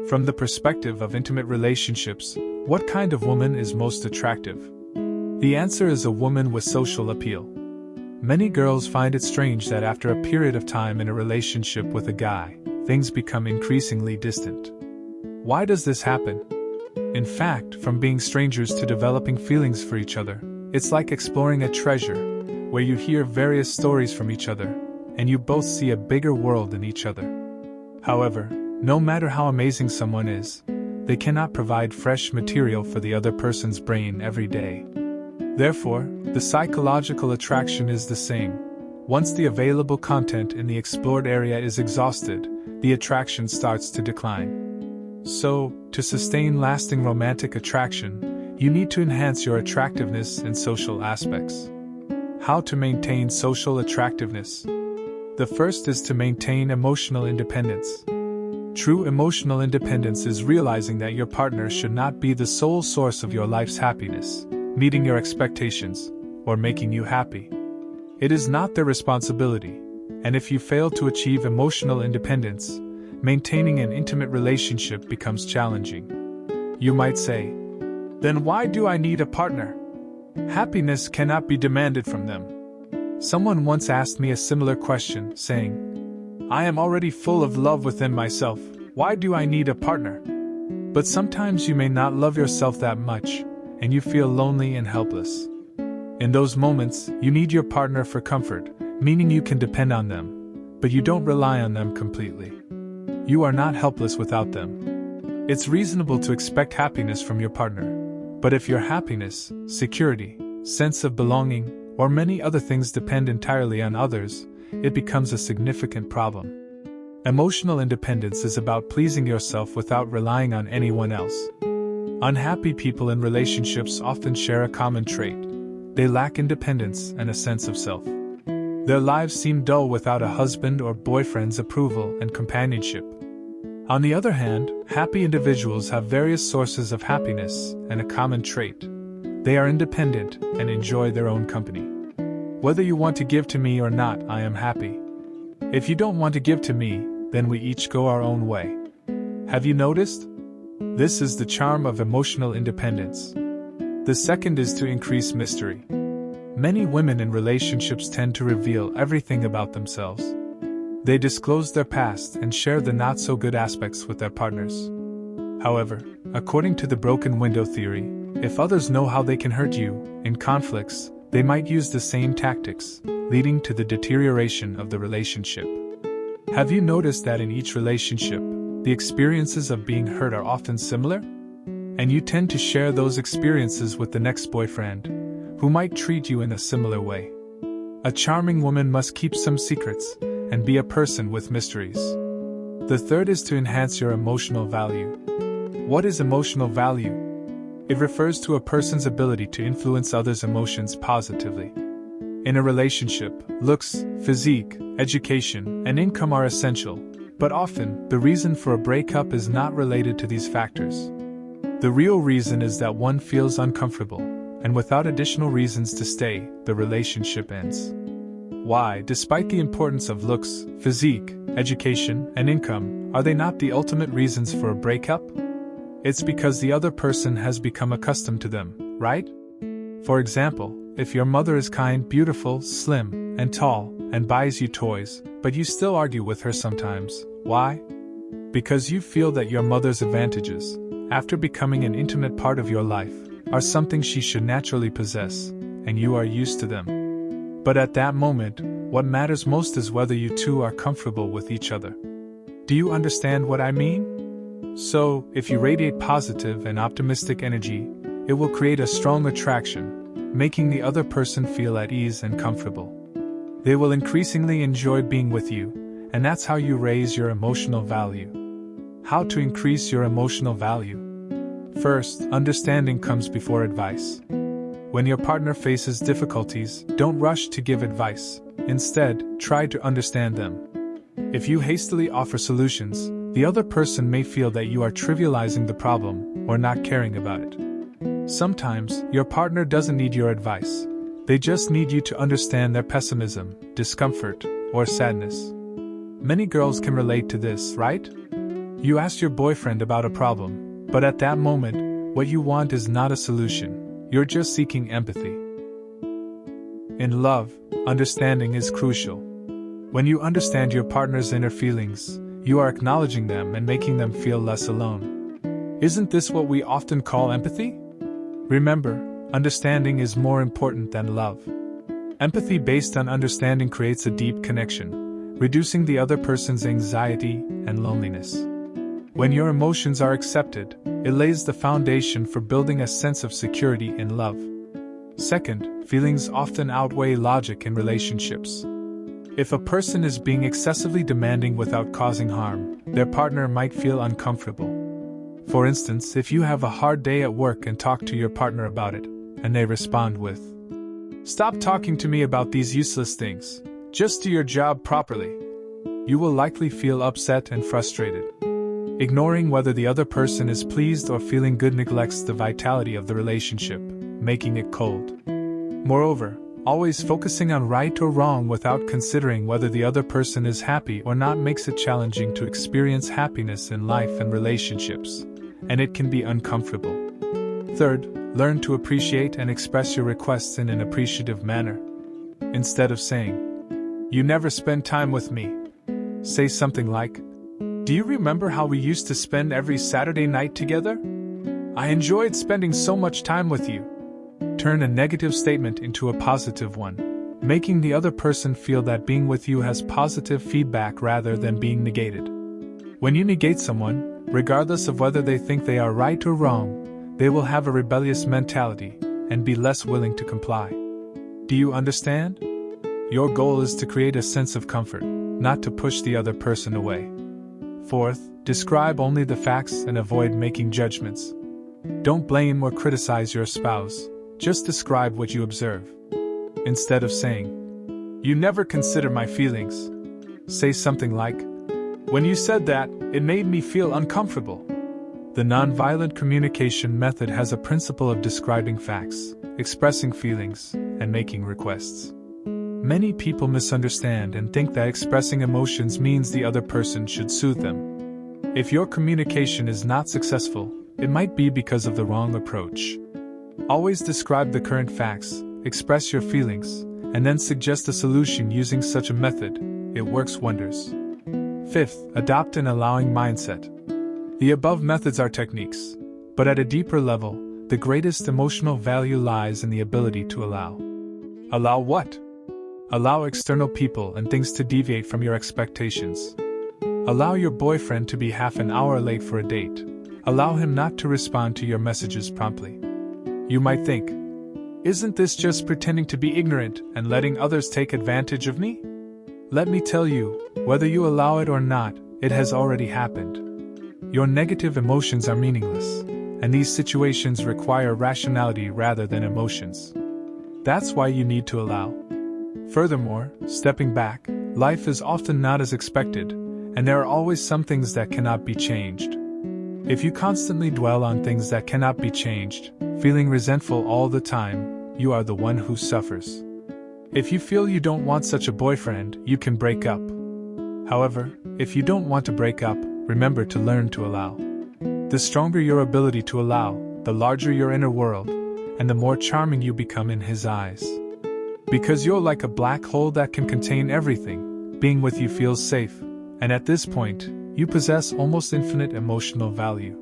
From the perspective of intimate relationships, what kind of woman is most attractive? The answer is a woman with social appeal. Many girls find it strange that after a period of time in a relationship with a guy, things become increasingly distant. Why does this happen? In fact, from being strangers to developing feelings for each other, it's like exploring a treasure, where you hear various stories from each other, and you both see a bigger world in each other. However, no matter how amazing someone is, they cannot provide fresh material for the other person's brain every day. Therefore, the psychological attraction is the same. Once the available content in the explored area is exhausted, the attraction starts to decline. So, to sustain lasting romantic attraction, you need to enhance your attractiveness in social aspects. How to maintain social attractiveness? The first is to maintain emotional independence. True emotional independence is realizing that your partner should not be the sole source of your life's happiness, meeting your expectations, or making you happy. It is not their responsibility, and if you fail to achieve emotional independence, maintaining an intimate relationship becomes challenging. You might say, "Then why do I need a partner? Happiness cannot be demanded from them." Someone once asked me a similar question, saying, "I am already full of love within myself, why do I need a partner?" But sometimes you may not love yourself that much, and you feel lonely and helpless. In those moments, you need your partner for comfort, meaning you can depend on them, but you don't rely on them completely. You are not helpless without them. It's reasonable to expect happiness from your partner, but if your happiness, security, sense of belonging, or many other things depend entirely on others, it becomes a significant problem. Emotional independence is about pleasing yourself without relying on anyone else. Unhappy people in relationships often share a common trait. They lack independence and a sense of self. Their lives seem dull without a husband or boyfriend's approval and companionship. On the other hand, happy individuals have various sources of happiness and a common trait. They are independent and enjoy their own company. Whether you want to give to me or not, I am happy. If you don't want to give to me, then we each go our own way. Have you noticed? This is the charm of emotional independence. The second is to increase mystery. Many women in relationships tend to reveal everything about themselves. They disclose their past and share the not-so-good aspects with their partners. However, according to the broken window theory, if others know how they can hurt you, in conflicts, they might use the same tactics, leading to the deterioration of the relationship. Have you noticed that in each relationship, the experiences of being hurt are often similar? And you tend to share those experiences with the next boyfriend, who might treat you in a similar way. A charming woman must keep some secrets, and be a person with mysteries. The third is to enhance your emotional value. What is emotional value? It refers to a person's ability to influence others' emotions positively. In a relationship, looks, physique, education, and income are essential, but often, the reason for a breakup is not related to these factors. The real reason is that one feels uncomfortable, and without additional reasons to stay, the relationship ends. Why, despite the importance of looks, physique, education, and income, are they not the ultimate reasons for a breakup? It's because the other person has become accustomed to them, right? For example, if your mother is kind, beautiful, slim, and tall, and buys you toys, but you still argue with her sometimes, why? Because you feel that your mother's advantages, after becoming an intimate part of your life, are something she should naturally possess, and you are used to them. But at that moment, what matters most is whether you two are comfortable with each other. Do you understand what I mean? So, if you radiate positive and optimistic energy, it will create a strong attraction, making the other person feel at ease and comfortable. They will increasingly enjoy being with you, and that's how you raise your emotional value. How to increase your emotional value? First, understanding comes before advice. When your partner faces difficulties, don't rush to give advice. Instead, try to understand them. If you hastily offer solutions, the other person may feel that you are trivializing the problem or not caring about it. Sometimes, your partner doesn't need your advice. They just need you to understand their pessimism, discomfort, or sadness. Many girls can relate to this, right? You asked your boyfriend about a problem, but at that moment, what you want is not a solution, you're just seeking empathy. In love, understanding is crucial. When you understand your partner's inner feelings, you are acknowledging them and making them feel less alone. Isn't this what we often call empathy? Remember, understanding is more important than love. Empathy based on understanding creates a deep connection, reducing the other person's anxiety and loneliness. When your emotions are accepted, it lays the foundation for building a sense of security in love. Second, feelings often outweigh logic in relationships. If a person is being excessively demanding without causing harm, their partner might feel uncomfortable. For instance, if you have a hard day at work and talk to your partner about it, and they respond with, "Stop talking to me about these useless things, just do your job properly," you will likely feel upset and frustrated. Ignoring whether the other person is pleased or feeling good neglects the vitality of the relationship, making it cold. Moreover, always focusing on right or wrong without considering whether the other person is happy or not makes it challenging to experience happiness in life and relationships, and it can be uncomfortable. Third, learn to appreciate and express your requests in an appreciative manner. Instead of saying, "You never spend time with me," say something like, "Do you remember how we used to spend every Saturday night together? I enjoyed spending so much time with you." Turn a negative statement into a positive one, making the other person feel that being with you has positive feedback rather than being negated. When you negate someone, regardless of whether they think they are right or wrong, they will have a rebellious mentality and be less willing to comply. Do you understand? Your goal is to create a sense of comfort, not to push the other person away. Fourth, describe only the facts and avoid making judgments. Don't blame or criticize your spouse, just describe what you observe. Instead of saying, "You never consider my feelings," say something like, "When you said that, it made me feel uncomfortable." The nonviolent communication method has a principle of describing facts, expressing feelings, and making requests. Many people misunderstand and think that expressing emotions means the other person should soothe them. If your communication is not successful, it might be because of the wrong approach. Always describe the current facts, express your feelings, and then suggest a solution using such a method. It works wonders. Fifth, adopt an allowing mindset. The above methods are techniques, but at a deeper level, the greatest emotional value lies in the ability to allow. Allow what? Allow external people and things to deviate from your expectations. Allow your boyfriend to be half an hour late for a date. Allow him not to respond to your messages promptly. You might think, "Isn't this just pretending to be ignorant and letting others take advantage of me?" Let me tell you, whether you allow it or not, it has already happened. Your negative emotions are meaningless, and these situations require rationality rather than emotions. That's why you need to allow. Furthermore, stepping back, life is often not as expected, and there are always some things that cannot be changed. If you constantly dwell on things that cannot be changed, feeling resentful all the time, you are the one who suffers. If you feel you don't want such a boyfriend, you can break up. However, if you don't want to break up, remember to learn to allow. The stronger your ability to allow, the larger your inner world, and the more charming you become in his eyes. Because you're like a black hole that can contain everything, being with you feels safe, and at this point, you possess almost infinite emotional value.